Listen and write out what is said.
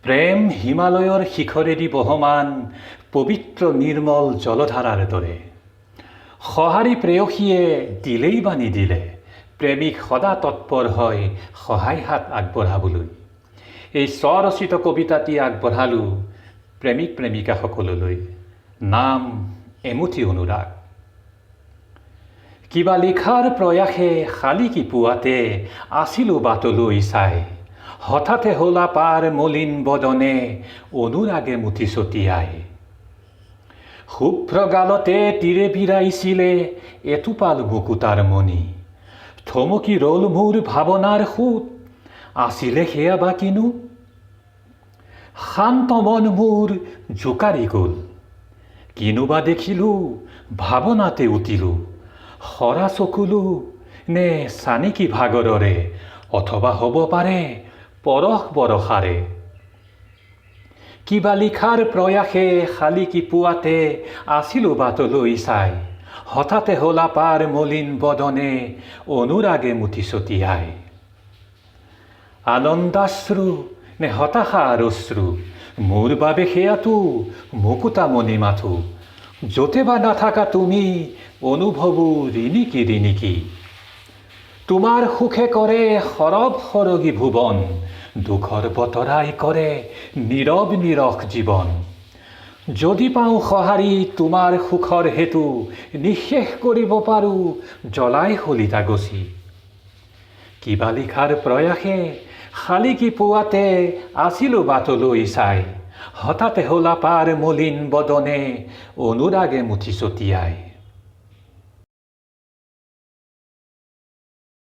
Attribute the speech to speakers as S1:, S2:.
S1: প্ৰেম হিমালয়ৰ শিখৰেদি বহমান পবিত্ৰ নিৰ্মল জলধাৰাৰ দৰে। সঁহাৰি প্ৰেয়সীয়ে দিলেই বা নিদিলে প্ৰেমিক সদা তৎপৰ হয় সহায় হাত আগবঢ়াবলৈ। এই স্বৰচিত কবিতাটি আগবঢ়ালোঁ প্ৰেমিক প্ৰেমিকাসকললৈ। নাম এমুঠি অনুৰাগ। কিবা লিখাৰ প্ৰয়াসে শালিকি পুৱাতে আছিলোঁ বাটলৈ চাই, হঠাতে হলা পাৰ মলিন বদনে অনুৰাগে মুঠি ছটিয়াই। শুভ্ৰ গালতে তীৰে বিৰাইছিলে এটোপাল মুকুতাৰ মণি, থমকি ৰল মোৰ ভাৱনাৰ সোঁত, আছিলে সেয়া বা কিনো। শান্ত মন মোৰ জোকাৰি গ'ল, কিনোবা দেখিলোঁ ভাৱনাতে উঠিলোঁ, সৰা চকুলো নে চানিকি ভাগৰৰে, অথবা হ'ব পাৰে পৰশ বৰষাৰে। কিবা লিখাৰ প্ৰয়াসে শালিকি পুৱাতে আছিলোঁ বাটলৈ চাই, হঠাতে হলা পাৰ মলিন বদনে অনুৰাগে মুঠি ছটিয়াই। আনন্দাশ্ৰু নে হতাশাৰ অশ্ৰু, মোৰ বাবে সেয়াতো মুকুতামণি মাথো, য'তে বা নাথাকা তুমি অনুভৱো ৰিণিকি ৰিণিকি। তোমাৰ সুখে কৰে সৰব সৰগী ভুৱন, দুখৰ বতৰাই কৰে নীৰৱ নিৰখ জীৱন। যদি পাওঁ সঁহাৰি তোমাৰ সুখৰ হেতু, নিঃশেষ কৰিব পাৰোঁ জ্বলাই শলিতা গছি। কিবা লিখাৰ প্ৰয়াসে শালিকি পুৱাতে আছিলোঁ বাটলৈ চাই, হঠাতে হলা পাৰ মলিন বদনে অনুৰাগে মুঠি ছটিয়াই।